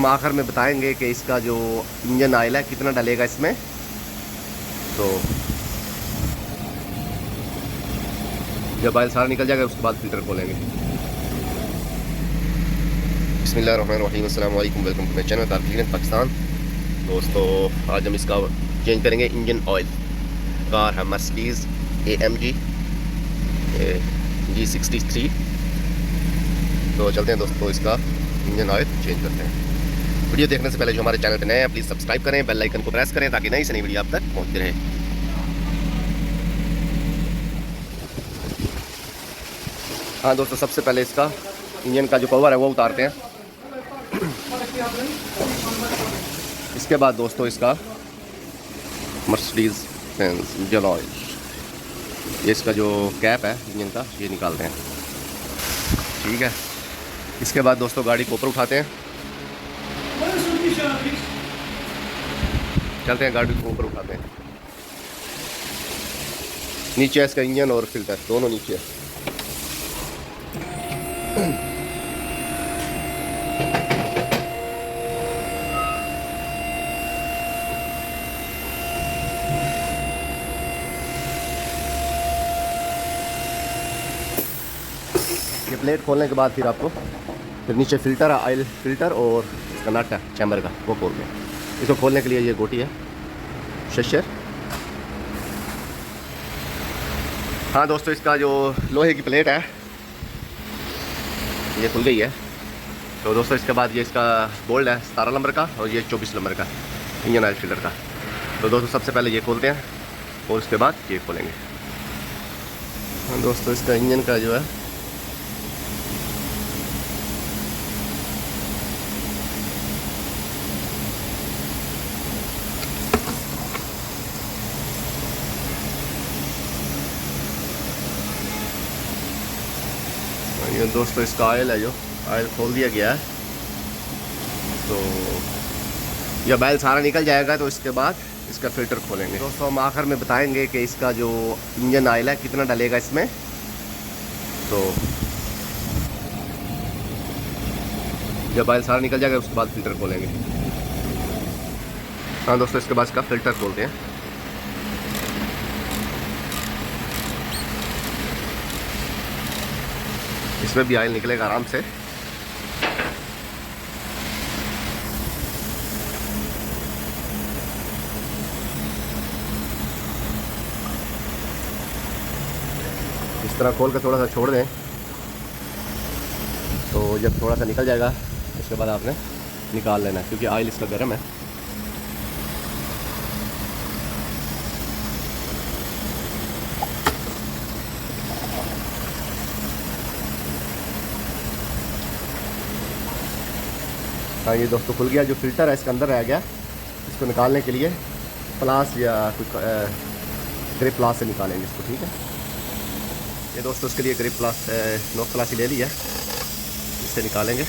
हम आखिर में बताएंगे कि इसका जो इंजन ऑयल है कितना डलेगा इसमें। तो जब ऑयल सारा निकल जाएगा उसके बाद फिल्टर खोलेंगे। बिस्मिल्लाहिर्रहमानिर्रहीम, अस्सलाम वालेकुम, welcome to my channel car cleaner Pakistan. दोस्तों आज हम इसका चेंज करेंगे इंजन ऑयल। कार है मर्सिडीज़ AMG G63। तो चलते हैं दोस्तों, इसका इंजन ऑयल चेंज करते हैं। वीडियो देखने से पहले जो हमारे चैनल पर नए हैं प्लीज़ सब्सक्राइब करें, बेल आइकन को प्रेस करें ताकि नई से नई वीडियो आप तक पहुँचती रहे। हाँ दोस्तों, सबसे पहले इसका इंजन का जो कवर है वो उतारते हैं। इसके बाद दोस्तों इसका मर्सिडीज़ बेंज इंजन ऑयल, ये इसका जो कैप है इंजन का ये निकालते हैं। ठीक है, इसके बाद दोस्तों गाड़ी को ऊपर उठाते हैं। चलते हैं, गाड़ी को ऊपर उठाते हैं। नीचे है इसका इंजन और फिल्टर, दोनों नीचे है। ये प्लेट खोलने के बाद फिर नीचे फ़िल्टर है, ऑयल फ़िल्टर और इसका नट है चैम्बर का, वो खोल के इसको खोलने के लिए ये गोटी है शशर। हाँ दोस्तों, इसका जो लोहे की प्लेट है ये खुल गई है। तो दोस्तों इसके बाद ये इसका बोल्ट है 17 नंबर का और ये 24 नंबर का इंजन ऑयल फ़िल्टर का। तो दोस्तों सबसे पहले ये खोलते हैं और उसके बाद ये खोलेंगे। हाँ दोस्तों, इसका इंजन का जो है ये दोस्तों इसका ऑयल है, जो ऑयल खोल दिया गया है। तो जब ऑयल सारा निकल जाएगा तो इसके बाद इसका फ़िल्टर खोलेंगे। दोस्तों हम आखिर में बताएंगे कि इसका जो इंजन ऑयल है कितना डलेगा इसमें। तो जब ऑयल सारा निकल जाएगा उसके बाद फ़िल्टर खोलेंगे। हाँ दोस्तों, इसके बाद इसका फ़िल्टर खोलते हैं। इसमें भी ऑयल निकलेगा आराम से। इस तरह खोल कर थोड़ा सा छोड़ दें, तो जब थोड़ा सा निकल जाएगा उसके बाद आपने निकाल लेना है, क्योंकि ऑयल इसका गर्म है। हाँ ये दोस्तों खुल गया। जो फ़िल्टर है इसके अंदर रह गया, इसको निकालने के लिए प्लास या कुछ ग्रिप प्लास से निकालेंगे इसको। ठीक है, ये दोस्तों इसके लिए ग्रिप प्लास नोक प्लास ही ले लिया, इससे निकालेंगे।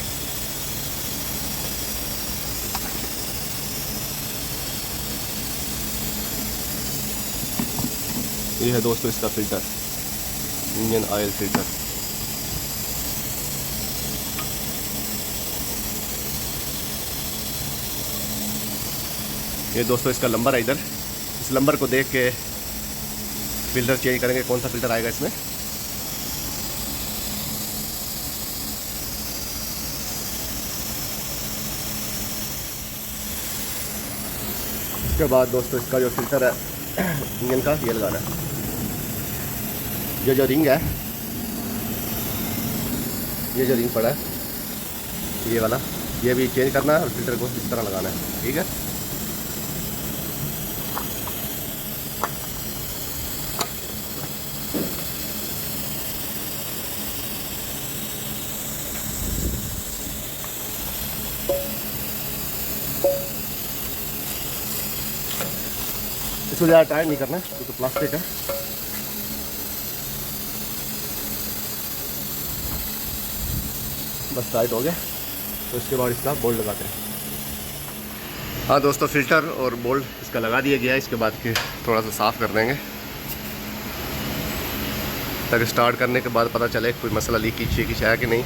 ये है दोस्तों इसका फ़िल्टर, इंजन ऑयल फ़िल्टर। ये दोस्तों इसका नंबर है इधर, इस नंबर को देख के फ़िल्टर चेंज करेंगे, कौन सा फ़िल्टर आएगा इसमें। इसके बाद दोस्तों इसका जो फ़िल्टर है इंजन का ये लगाना है। ये जो रिंग है, ये जो रिंग पड़ा है ये वाला, ये भी चेंज करना है और फ़िल्टर को इस तरह लगाना है। ठीक है, इसको ज़्यादा टाइट नहीं करना क्योंकि प्लास्टिक है। बस टाइट हो गया, तो इसके बाद इसका बोल्ट लगाते हैं। हाँ दोस्तों, फ़िल्टर और बोल्ट इसका लगा दिया गया है। इसके बाद फिर थोड़ा सा साफ़ कर देंगे ताकि स्टार्ट करने के बाद पता चले कोई मसला लीकेज है कि नहीं।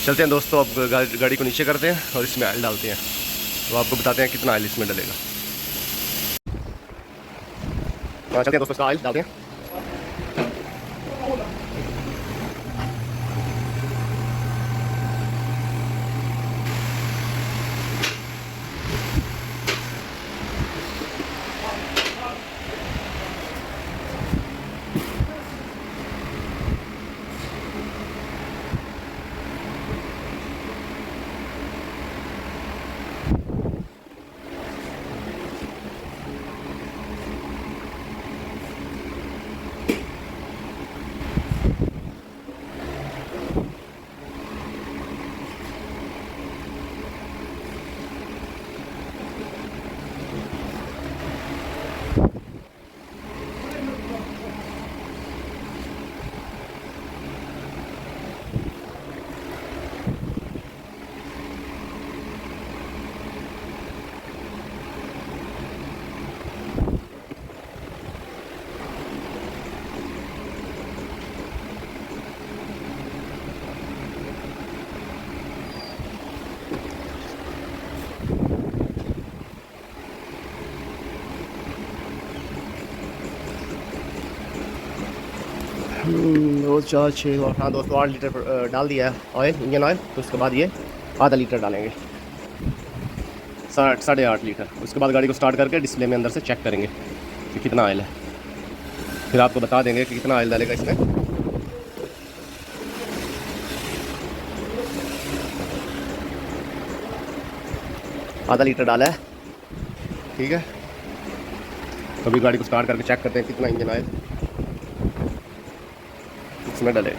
चलते हैं दोस्तों, अब गाड़ी को नीचे करते हैं और इसमें ऑयल डालते हैं, तो आपको बताते हैं कितना ऑयल इसमें डलेगा। चलते हैं दोस्तों, इसका ऑयल डालते हैं। दो चार छः और हाँ दोस्तों 8 लीटर डाल दिया है ऑयल, इंजन ऑयल। तो उसके बाद ये आधा लीटर डालेंगे, 8.5 लीटर। उसके बाद गाड़ी को स्टार्ट करके डिस्प्ले में अंदर से चेक करेंगे कि कितना ऑयल है, फिर आपको बता देंगे कि कितना ऑयल डालेगा इसमें। आधा लीटर डाला है, ठीक है। तो अभी गाड़ी को स्टार्ट करके चेक करते हैं कितना इंजन ऑयल इसमें डले।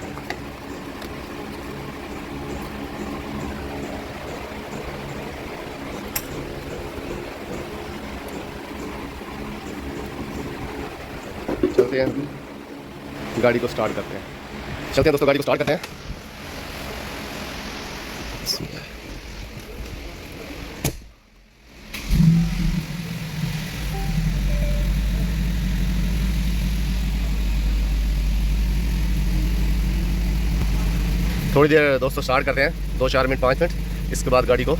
चलते हैं गाड़ी को स्टार्ट करते हैं, चलते हैं दोस्तों गाड़ी को स्टार्ट करते हैं। थोड़ी देर दोस्तों स्टार्ट करते हैं, 2-4 मिनट 5 मिनट। इसके बाद गाड़ी को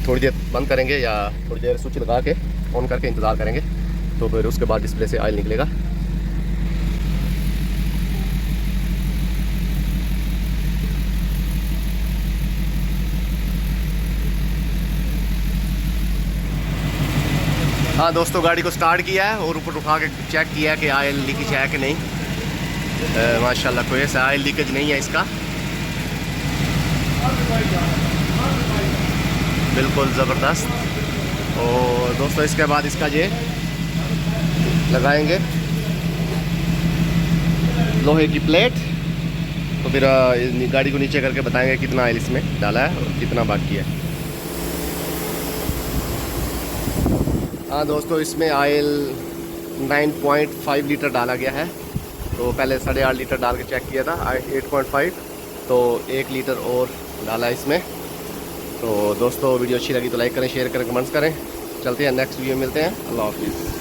थोड़ी देर बंद करेंगे या थोड़ी देर स्विच लगा के ऑन करके इंतज़ार करेंगे, तो फिर उसके बाद डिस्प्ले से ऑयल निकलेगा। हाँ दोस्तों, गाड़ी को स्टार्ट किया है और ऊपर उठा के चेक किया है कि ऑयल लीकेज है कि नहीं। माशाल्लाह कोई ऐसा ऑयल लीकेज नहीं है इसका, बिल्कुल ज़बरदस्त। और दोस्तों इसके बाद इसका ये लगाएंगे लोहे की प्लेट, तो फिर गाड़ी को नीचे करके बताएंगे कितना ऑयल इसमें डाला है और कितना बाकी है। हाँ दोस्तों, इसमें ऑयल 9.5 लीटर डाला गया है। तो पहले 8.5 लीटर डाल के चेक किया था, 8.5, तो 1 लीटर और डाला इसमें। तो दोस्तों वीडियो अच्छी लगी तो लाइक करें, शेयर करें, कमेंट्स करें। चलते हैं नेक्स्ट वीडियो में, मिलते हैं। अल्लाह हाफिज़।